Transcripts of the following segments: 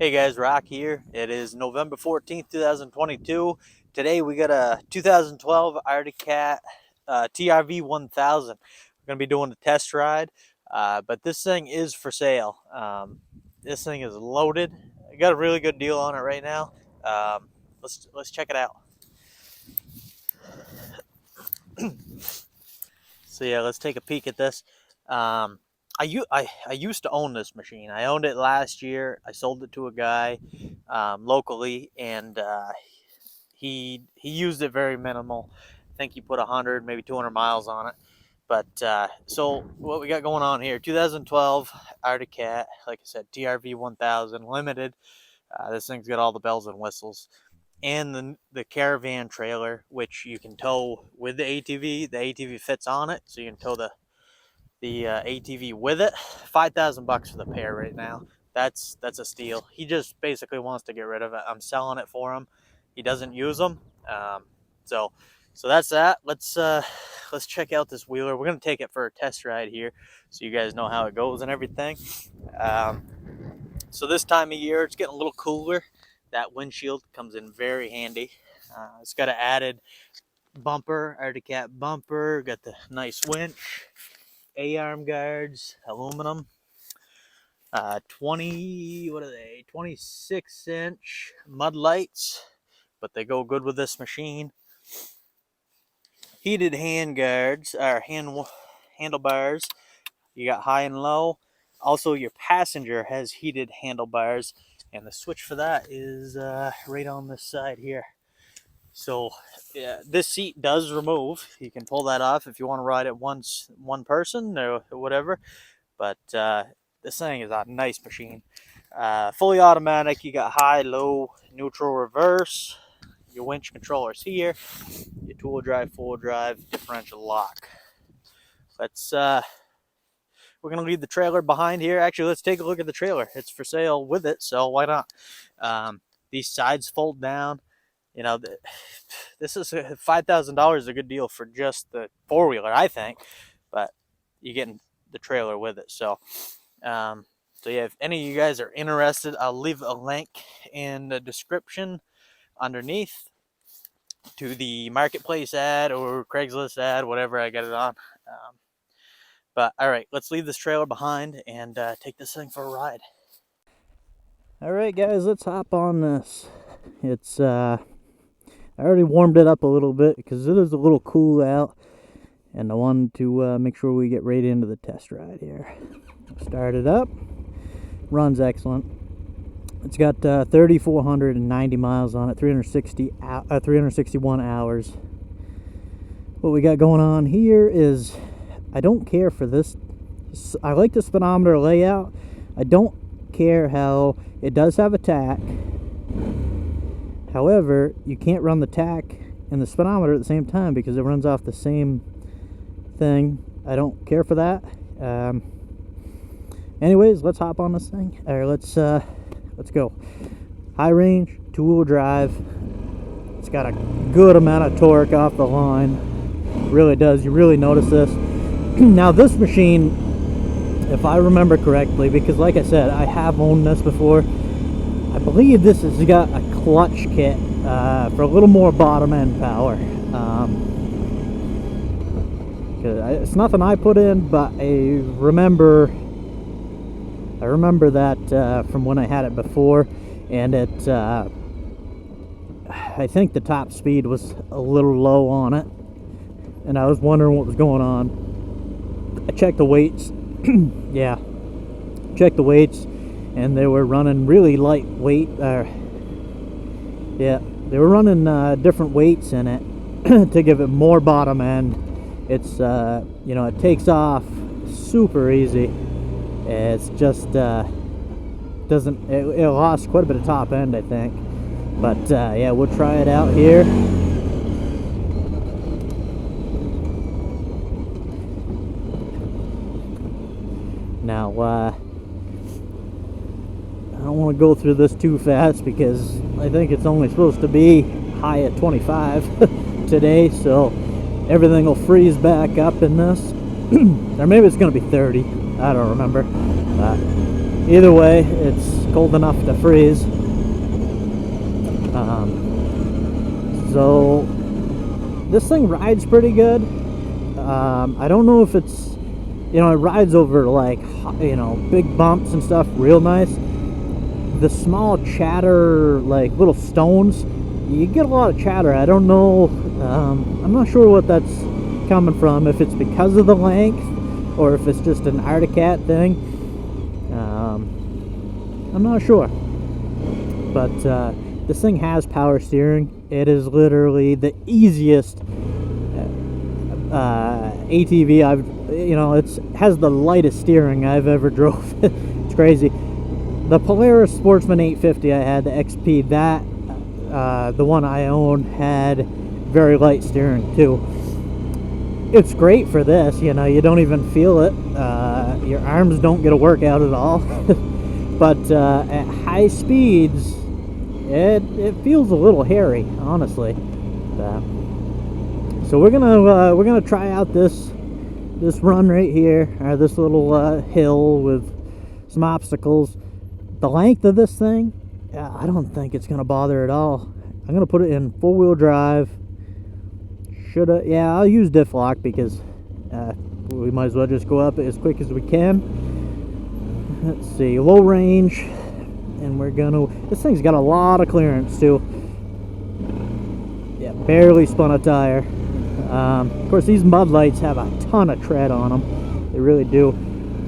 Hey guys, Rock here. It is November 14th, 2022. Today we got a 2012 Arctic Cat TRV 1000. We're going to be doing a test ride, but this thing is for sale. This thing is loaded. I got a really good deal on it right now. Let's check it out. So yeah, let's take a peek at this. I used to own this machine. I owned it last year. I sold it to a guy locally, and he used it very minimal. I think he put 100, maybe 200 miles on it. But so what we got going on here? 2012 Arctic Cat, like I said, TRV 1000 limited. This thing's got all the bells and whistles, and the caravan trailer, which you can tow with the ATV. The ATV fits on it, so you can tow the ATV with it. $5,000 for the pair right now. That's a steal. He just basically wants to get rid of it. I'm selling it for him. He doesn't use them. So that's that. Let's check out this wheeler. We're gonna take it for a test ride here, so you guys know how it goes and everything. So this time of year, it's getting a little cooler. That windshield comes in very handy. It's got an added bumper, Arcticcat bumper. Got the nice winch. A-arm guards, aluminum, 26-inch mud lights, but they go good with this machine. Heated hand guards, or handlebars. You got high and low. Also, your passenger has heated handlebars, and the switch for that is right on this side here. So yeah, this seat does remove. You can pull that off if you want to ride it one person or whatever. But this thing is a nice machine. Fully automatic. You got high, low, neutral, reverse. Your winch controllers here. Your two-wheel drive, four-wheel drive, differential lock. We're gonna leave the trailer behind here. Actually, let's take a look at the trailer. It's for sale with it, so why not? These sides fold down. You know, this is $5,000 is a good deal for just the four-wheeler, I think. But you're getting the trailer with it. So yeah, if any of you guys are interested, I'll leave a link in the description underneath to the marketplace ad or Craigslist ad, whatever I got it on. But all right, let's leave this trailer behind and take this thing for a ride. All right, guys, let's hop on this. It's I already warmed it up a little bit because it is a little cool out, and I wanted to make sure we get right into the test ride here. Start it up. Runs excellent. It's got 3,490 miles on it, 361 hours. What we got going on here is, I don't care for this. I like the speedometer layout. I don't care how it does have a tach. However, you can't run the tach and the speedometer at the same time because it runs off the same thing. I don't care for that. Anyways, let's hop on this thing. All right, let's go. High range, two-wheel drive. It's got a good amount of torque off the line. It really does. You really notice this. Now, this machine, if I remember correctly, because like I said, I have owned this before. I believe this has got a clutch kit for a little more bottom end power. It's nothing I put in, but I remember that from when I had it before, and it I think the top speed was a little low on it, and I was wondering what was going on. I checked the weights. Yeah, checked the weights, and they were running really lightweight. Yeah, they were running different weights in it to give it more bottom end. It's you know, it takes off super easy. It's just doesn't. It lost quite a bit of top end, I think. But yeah, we'll try it out here. Now, I don't want to go through this too fast because I think it's only supposed to be high at 25 today, so everything will freeze back up in this. Or maybe it's going to be 30. I don't remember. Either way, it's cold enough to freeze. So this thing rides pretty good. I don't know if it's, it rides over like, big bumps and stuff real nice. The small chatter, like little stones, you get a lot of chatter. I don't know, I'm not sure what that's coming from, if it's because of the length or if it's just an Arcticcat thing. I'm not sure, but this thing has power steering. It is literally the easiest ATV I've, it has the lightest steering I've ever drove. It's crazy. The Polaris Sportsman 850 I had, the XP, that the one I own, had very light steering too. It's great for this, you don't even feel it. Your arms don't get a workout at all. But at high speeds, it feels a little hairy, honestly. So we're gonna try out this run right here, or this little hill with some obstacles. The length of this thing, I don't think it's gonna bother at all. I'm gonna put it in four-wheel drive. Yeah, I'll use diff lock because we might as well just go up as quick as we can. Let's see, low range, and this thing's got a lot of clearance too. Yeah, barely spun a tire. Of course, these mud lights have a ton of tread on them. They really do.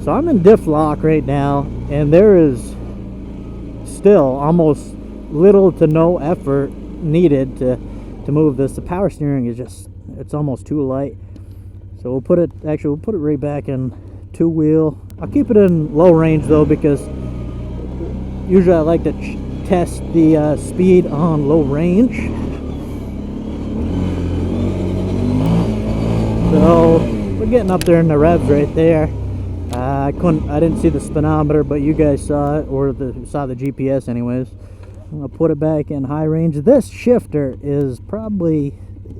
So I'm in diff lock right now, and there is still almost little to no effort needed to move this. The power steering is just, it's almost too light. So we'll put it right back in two-wheel. I'll keep it in low range though, because usually I like to test the speed on low range. So we're getting up there in the revs right there. I didn't see the speedometer, but you guys saw it, or saw the GPS anyways. I'm gonna put it back in high range. This shifter is probably,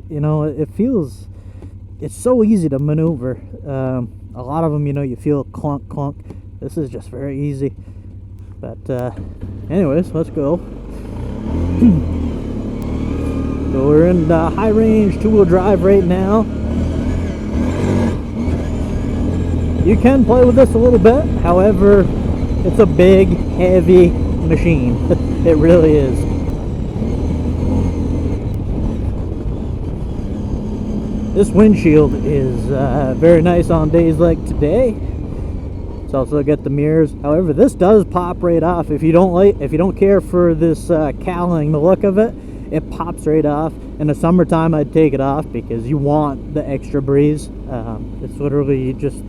it's so easy to maneuver. A lot of them, you feel clunk clunk. This is just very easy. But anyways, let's go. So we're in high range two-wheel drive right now. You can play with this a little bit, however, it's a big, heavy machine. It really is. This windshield is very nice on days like today. It's also got the mirrors. However, this does pop right off. If you don't care for this cowling, the look of it, it pops right off. In the summertime, I'd take it off because you want the extra breeze. It's literally just,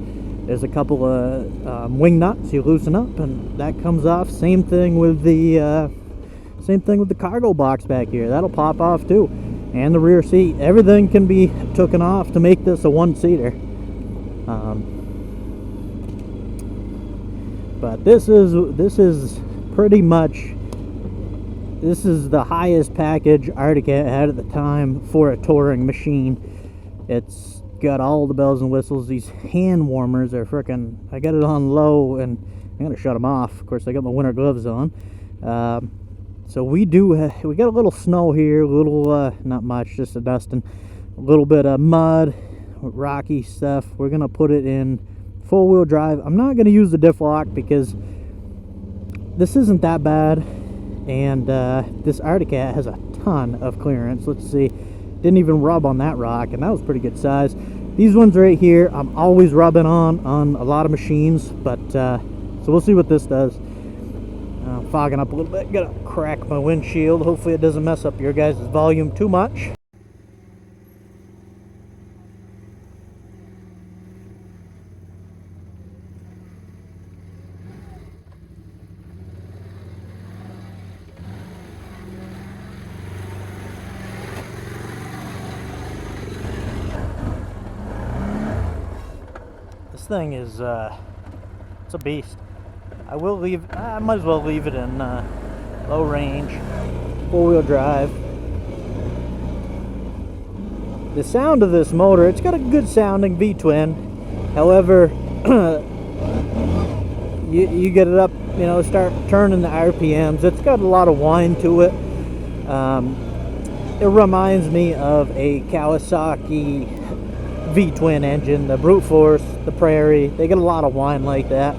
there's a couple of wing nuts you loosen up, and that comes off. Same thing with the cargo box back here. That'll pop off too, and the rear seat. Everything can be taken off to make this a one-seater. But this is pretty much, this is the highest package Arcticcat had at the time for a touring machine. It's got all the bells and whistles. These hand warmers are freaking, I got it on low and I'm gonna shut them off. Of course, I got my winter gloves on. So we got a little snow here, a little not much, just a dusting, a little bit of mud, rocky stuff. We're gonna put it in four-wheel drive. I'm not gonna use the diff lock because this isn't that bad, and this Arcticcat has a ton of clearance. Let's see, didn't even rub on that rock, and that was pretty good size. These ones right here, I'm always rubbing on a lot of machines, but so we'll see what this does. Fogging up a little bit, gotta crack my windshield. Hopefully it doesn't mess up your guys' volume too much. This thing is it's a beast. I might as well leave it in low range, four-wheel drive. The sound of this motor, it's got a good sounding V-twin. However, you get it up you know, start turning the RPMs. It's got a lot of whine to it. It reminds me of a Kawasaki V-twin engine, the Brute Force, the Prairie. They get a lot of whine like that.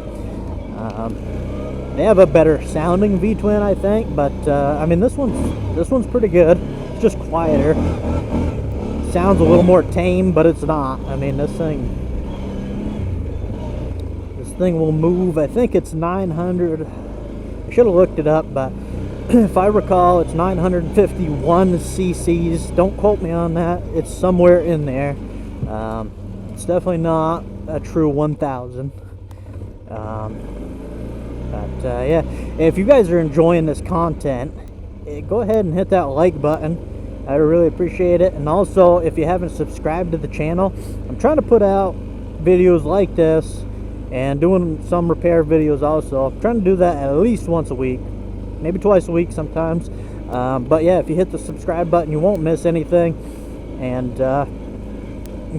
They have a better sounding V-twin, I think, but I mean, this one's pretty good. It's just quieter. Sounds a little more tame, but it's not. I mean, this thing will move. I think it's 900. I should have looked it up, but if I recall, it's 951 cc's. Don't quote me on that. It's somewhere in there. It's definitely not a true 1000. Yeah, if you guys are enjoying this content, go ahead and hit that like button. I really appreciate it. And also, if you haven't subscribed to the channel, I'm trying to put out videos like this and doing some repair videos also. I'm trying to do that at least once a week, maybe twice a week sometimes. But yeah, if you hit the subscribe button, you won't miss anything. And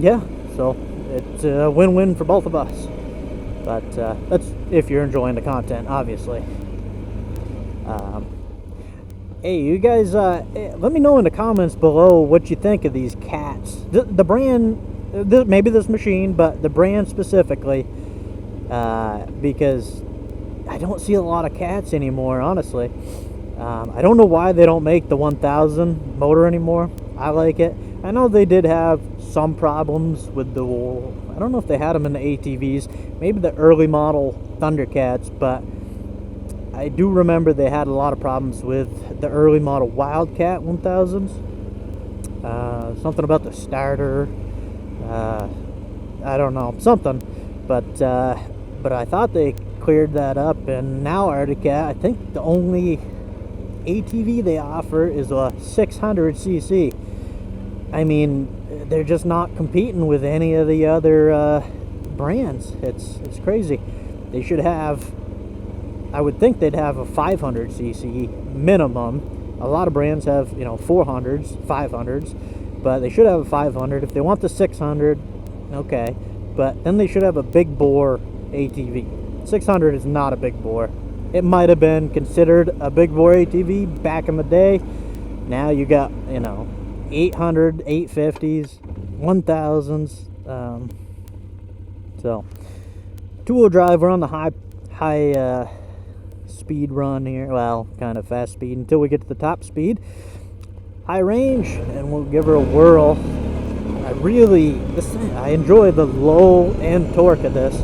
yeah, so it's a win-win for both of us. But that's if you're enjoying the content, obviously. Hey, you guys, let me know in the comments below what you think of these cats. The brand, maybe this machine, but the brand specifically, because I don't see a lot of cats anymore, honestly. I don't know why they don't make the 1000 motor anymore. I like it. I know they did have some problems with the, I don't know if they had them in the ATVs, maybe the early model Thundercats, but I do remember they had a lot of problems with the early model Wildcat 1000s. Something about the starter, I don't know, something, but I thought they cleared that up, and now Arcticcat, I think the only ATV they offer is a 600cc. I mean, they're just not competing with any of the other brands. It's crazy. They should have, I would think they'd have a 500cc minimum. A lot of brands have, you know, 400s, 500s, but they should have a 500. If they want the 600, okay, but then they should have a big bore ATV. 600 is not a big bore. It might have been considered a big bore ATV back in the day. Now you got, you know, 800, 850s, 1000s. So two-wheel drive. We're on the high speed run here. Well, kind of fast speed until we get to the top speed. High range, and we'll give her a whirl. I enjoy the low end torque of this.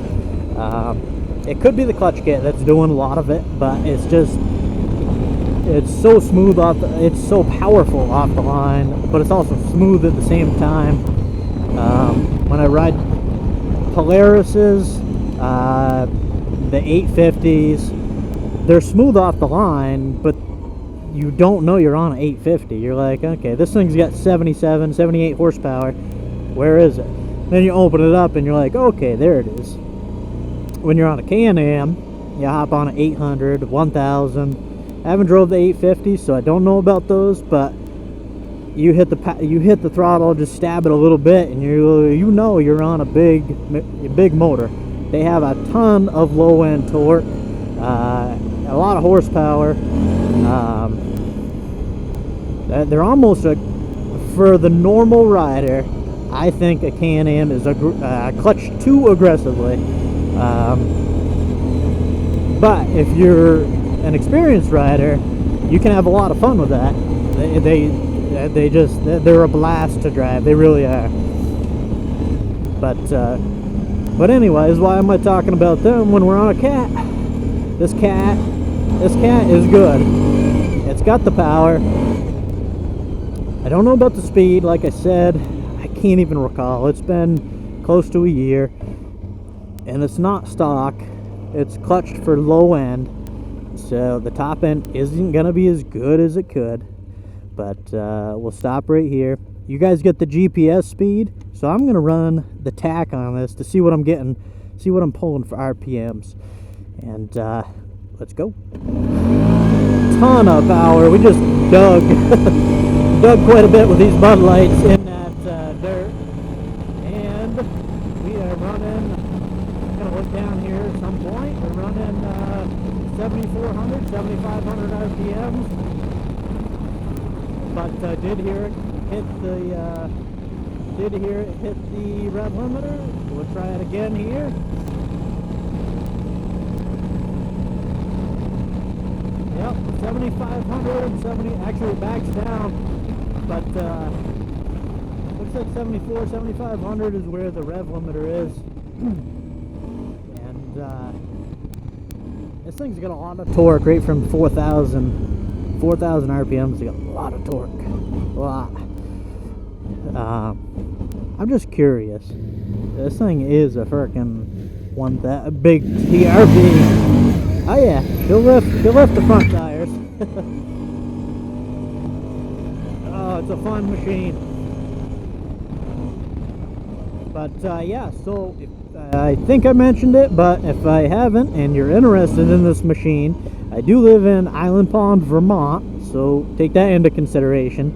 It could be the clutch kit that's doing a lot of it, but it's so smooth it's so powerful off the line, but it's also smooth at the same time. When I ride Polaris's, the 850s, they're smooth off the line, but you don't know you're on an 850. You're like, okay, this thing's got 77, 78 horsepower. Where is it? Then you open it up and you're like, okay, there it is. When you're on a Can-Am, you hop on an 800, 1000. I haven't drove the 850, so I don't know about those, but you hit the throttle, just stab it a little bit, and you know you're on a big motor. They have a ton of low end torque, a lot of horsepower. They're almost for the normal rider. I think a Can-Am is clutched too aggressively. But if you're an experienced rider, you can have a lot of fun with that. They're a blast to drive. They really are. But anyways, why am I talking about them when we're on a cat? This cat is good. It's got the power. I don't know about the speed. Like I said, I can't even recall. It's been close to a year, and it's not stock. It's clutched for low end, so the top end isn't gonna be as good as it could. But we'll stop right here. You guys get the GPS speed, so I'm gonna run the tack on this to see what I'm getting, see what I'm pulling for RPMs, and let's go. Ton of power. We just dug dug quite a bit with these Bud Lights in that dirt, and we are running. I'm gonna look down here at some point. We're running 7 RPMs, but did hear it hit the rev limiter. We'll try it again here. Yep, 7,570. Actually backs down, but looks like 74, 7,500 is where the rev limiter is. And this thing's got a lot of torque, right from 4,000 RPMs. It's got a lot of torque, a lot. I'm just curious. This thing is a frickin' big TRV. Oh yeah, he'll lift the front tires. Oh, it's a fun machine. But yeah, so I think I mentioned it, but if I haven't and you're interested in this machine, I do live in Island Pond, Vermont, so take that into consideration.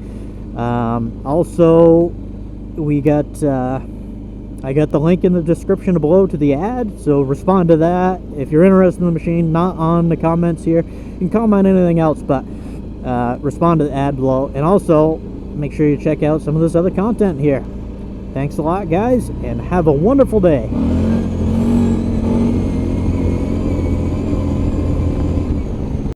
Also, we got I got the link in the description below to the ad, so respond to that. If you're interested in the machine, not on the comments here, you can comment anything else, but respond to the ad below. And also, make sure you check out some of this other content here. Thanks a lot, guys, and have a wonderful day.